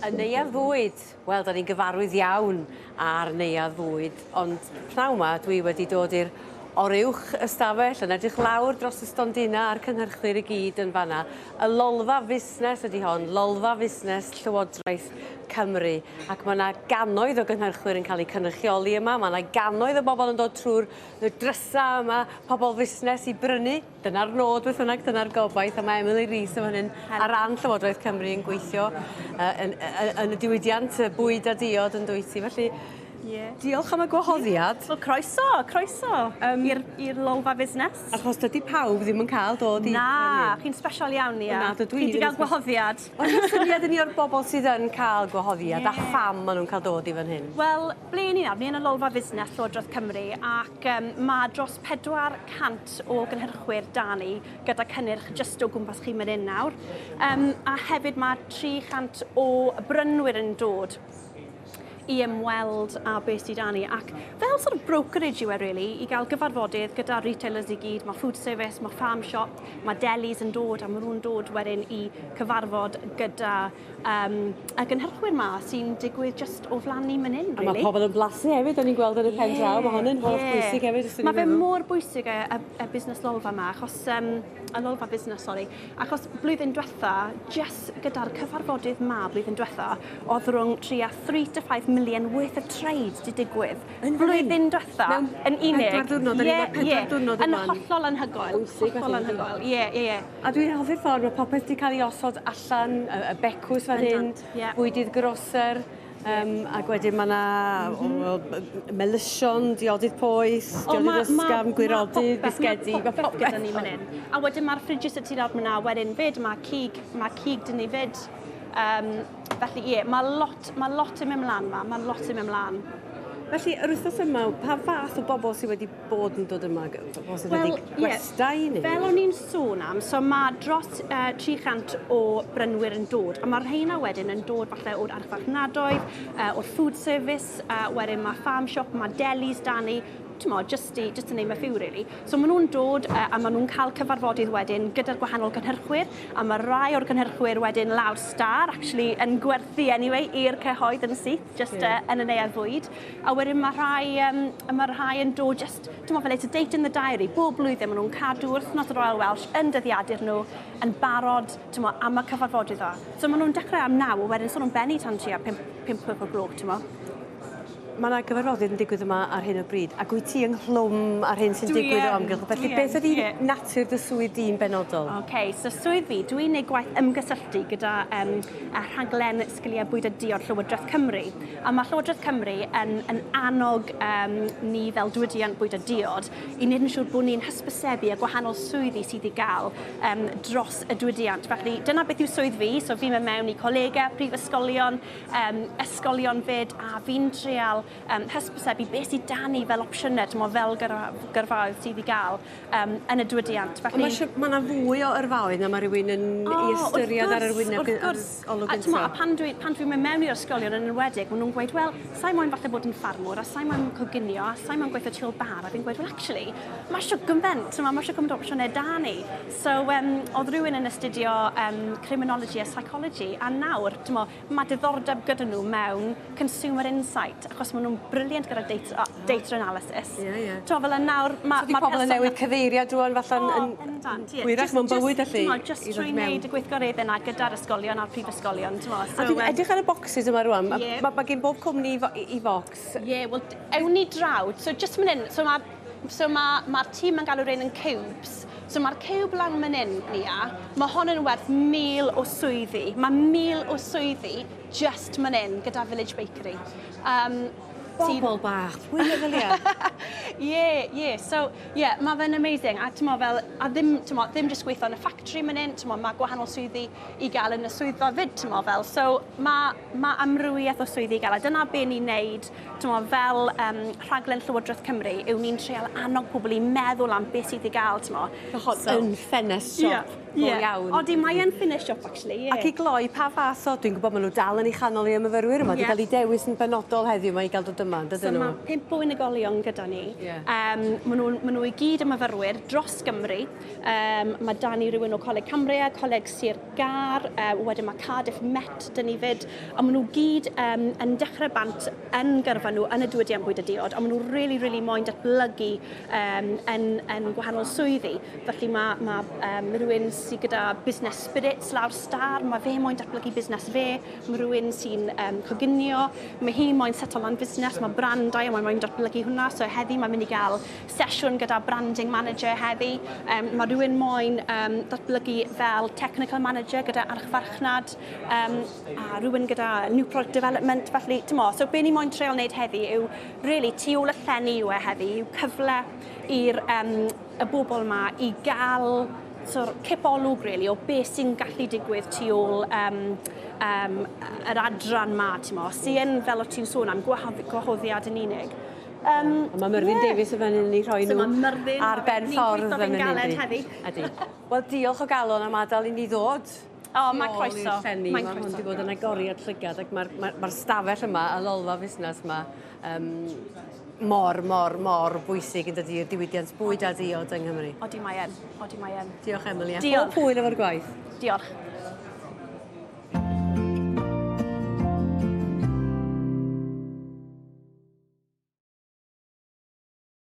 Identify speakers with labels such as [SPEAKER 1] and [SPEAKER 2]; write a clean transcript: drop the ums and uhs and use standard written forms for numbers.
[SPEAKER 1] Y neuadd fwyd, wel, da ni'n gyfarwydd iawn ar neuadd fwyd, ond pnawn 'ma dwi wedi dod i'r oruwch ystafell yn edrych lawr dros y stondina a'r cynhyrchwyr i gyd yn fanna. Y Lolfa Fusnes ydy hon, Lolfa Fusnes Llywodraeth Cymru. Ac mae yna gannoedd o gynhyrchwyr yn cael eu cynrychioli yma, mae yna gannoedd o bobl yn dod trwy'r drysau yma, pobl fusnes i brynu. Dyna'r nod beth bynnag, dyna'r gobaith, a mae Emily Rees yn fan hyn ar ran Llywodraeth Cymru yn gweithio yn y diwydiant bwyd a diod yn dwyt ti. Felly, diolch am y gwahoddiad.
[SPEAKER 2] Wel, croeso i'r Lolfa Fusnes.
[SPEAKER 1] Achos dydy pawb ddim yn cael dod i...
[SPEAKER 2] Na, chi'n special iawn ni. Chi wedi cael gwahoddiad.
[SPEAKER 1] Ond yw'r syniad yn o'r bobl sydd yn cael gwahoddiad a pham maen nhw'n cael dod i fan hyn?
[SPEAKER 2] Wel, ble ni nawr? Ni yn y Lolfa Fusnes Llywodraeth Cymru ac mae dros 400 o gynhyrchwyr da ni gyda cynnyrch just o gwmpas chi mynd nawr. A hefyd mae 300 o brynwyr yn dod i ymweld a beth sydd ni. Ac fel sort of brokerage yw e, really, i gael gyfarfodydd gyda retailers i gyd. Mae food service, mae farm shop, mae delis yn dod, a maen nhw'n dod wedyn i cyfarfod gyda y gynhyrchwyr ma sy'n digwydd just o flan ni mynd hyn, really.
[SPEAKER 1] A mae pobl yn blasu hefyd, o'n i'n gweld yn y pen draw, mae hwnna'n holl bwysig hefyd.
[SPEAKER 2] Mae fe mor bwysig y busnes Lolfa yma, achos y Lolfa Fusnes, achos blwyddyn diwetha, just gyda'r cyfarfodydd ma blwyddyn diwetha, oedd rhwng 3 to 5 million worth of trade di digwydd. Blwyddyn diwetha, yn unig.
[SPEAKER 1] 4 diwrnod,
[SPEAKER 2] yn hollol anhygoel. Hollol anhygoel, ie.
[SPEAKER 1] A dwi'n hoffi'r ffordd mae popeth wedi cael ei osod allan, y becws fan hyn, bwydydd groser, ac wedyn mae yna melysion, diodydd poeth, diodydd ysgafn, gwirodydd, bisgedi, mae popeth gyda
[SPEAKER 2] ni fan hyn. A wedyn mae'r ffridges y ti'n arfer yna wedyn fyd, mae cig dyn ni fyd. Felly ie, mae lot yn mynd mlaen yma, mae lot yn mynd mlaen.
[SPEAKER 1] Felly, yr wythnos yma, pa fath o bobl sydd wedi bod yn dod yma? Bobl sydd wedi gwestai ni?
[SPEAKER 2] Fel o'n i'n sôn am, so mae dros 300 o brynwyr yn dod, a mae'r rheina wedyn yn dod falle o'r archfarchnadoedd, o'r food service, wedyn mae farm shop, mae delis da ni, just to name a few, really. So maen nhw'n dod a maen nhw'n cael cyfarfodydd wedyn gyda'r gwahanol gynhyrchwyr, a mae rai o'r gynhyrchwyr wedyn lawr star, actually, yn gwerthu anyway, i'r cyhoedd yn syth, just yn y neuadd fwyd. A wedyn mae rhai yn dod just, fel it's a date in the diary, bob blwyddyn maen nhw'n cadw wythnos y Royal Welsh yn dyddiadur nhw, yn barod am y cyfarfodydd o. So maen nhw'n dechrau am 9, a wedyn so nhw'n benni tan tua 5 o'r gloch,
[SPEAKER 1] Mae yna gyfarfodydd yn digwydd yma ar hyn o bryd, ac wyt ti ynghlwm ar hyn sy'n digwydd o amgylch. Felly, beth ydy natur dy swydd di'n benodol?
[SPEAKER 2] So swydd fi, dwi'n gwneud gwaith ymgysylltu gyda rhaglen sgiliau bwyd a diod Llywodraeth Cymru. A mae Llywodraeth Cymru yn annog ni fel diwydiant bwyd a diod i wneud yn siŵr bod ni'n hysbysebu a gwahanol swyddi sydd i gael dros y diwydiant. Felly, dyna beth yw swydd fi, so fi'n mynd mewn i colegau, prifysgolion, ysgolion fyd, a fi'n trial hysbysebu beth sydd da ni fel opsiynau, fel gyrfaoedd sydd i gael yn y diwydiant.
[SPEAKER 1] Mae yna fwy o yrfaoedd na mae rhywun yn ei ystyried ar yr wyneb olwg gyntaf.
[SPEAKER 2] Pan dwi'n mynd mewn i'r ysgolion yn enwedig, maen nhw'n gweud, wel, sa'i moyn falle bod yn ffarmwr, a sa'i moyn coginio, a sa'i moyn gweithio til bar, a fi'n gweud, well, actually, mae eisiau gyfent, mae eisiau gyfent opsiynau da ni. So, oedd rhywun yn astudio criminology a psychology, a nawr, mae diddordeb gyda nhw mewn consumer insight, achos maen nhw'n briliant gyda data analysis. Fel yn nawr...
[SPEAKER 1] So di pobl yn newid cyfeiriad rwan falle'n hwyrach mewn bywyd allu?
[SPEAKER 2] Just trwy'n neud y gweithgareddi yna gyda'r ysgolion a'r prifysgolion.
[SPEAKER 1] A dwi'n edrych ar y bocsys yma rwan. Mae gen bob cwmni i bocs.
[SPEAKER 2] Wel, ewn ni drawd. So just mynd in. So mae'r tîm yn galw rhain yn cubes. So mae'r cube lang mynd in ni a, mae hon yn werth 1000 o swyddi. Mae 1000 o swyddi just mynd in gyda Village Bakery.
[SPEAKER 1] Bobl bach, pwy meddylia?
[SPEAKER 2] So, mae fe'n amazing. A ddim jyst gweithio yn y ffactri mynd in, mae gwahanol swyddi i gael yn y swyddfa fyd, So, mae amrywiaeth o swyddi i gael. A dyna be ni'n neud, fel rhaglen Llywodraeth Cymru, yw ni'n treol annog pobl i meddwl am beth sydd i gael,
[SPEAKER 1] Yn ffenest siop. fawr iawn.
[SPEAKER 2] Odi, mae yn finish up, actually.
[SPEAKER 1] Ac i gloi, pa fath o, dwi'n gwybod maen nhw dal yn ei chanol i ymyfyrwyr yma, di cael ei dewis yn benodol heddiw mae i gael dod yma, dydyn nhw?
[SPEAKER 2] Mae 5 o unigolion gyda ni.
[SPEAKER 1] Ie.
[SPEAKER 2] Maen nhw i gyd ymyfyrwyr dros Gymru. Mae da ni rhywun o Coleg Cymru, Coleg Sir Gar, wedyn mae Cardiff Met dyn ni fyd, a maen nhw gyd yn dechrau bant yn gyrfa nhw yn y diwydiant bwyd a diod, a maen nhw really moyn datblygu yn gwahanol swyddi. Felly mae rhywun sydd gyda business spirits lawr star, mae fe moyn datblygu busnes fe, mae rhywun sy'n coginio, mae hi moyn settle on busnes, mae brandau a mae moyn datblygu hwnna, so heddi mae'n mynd i gael sesiwn gyda branding manager heddi, mae rhywun moyn datblygu fel technical manager gyda archfarchnad, a rhywun gyda new product development, felly, so be ni moyn treol wneud heddi yw, really, tu ôl y llenni yw e heddi, yw cyfle i'r y bobl yma i gael cipolwg, really, o beth sy'n gallu digwydd tu ôl yr adran ma, sy'n fel o ti'n sôn am gwahoddiad yn unig.
[SPEAKER 1] Mae Myrddin Davies yn fyny ni rhoi nhw ar ben ffordd
[SPEAKER 2] yn galed heddi.
[SPEAKER 1] Wel, diolch o galon am adael i ni ddod.
[SPEAKER 2] O, mae croeso.
[SPEAKER 1] Mae hwn wedi bod yn agoriad llygad ac mae'r stafell yma, y Lolfa Fusnes yma, mor bwysig yn dydy'r diwydiant bwyd a diod yng Nghymru.
[SPEAKER 2] Odi mae yn.
[SPEAKER 1] Diolch, Emily.
[SPEAKER 2] Diolch.
[SPEAKER 1] Pob hwyl efo'r gwaith.
[SPEAKER 2] Diolch.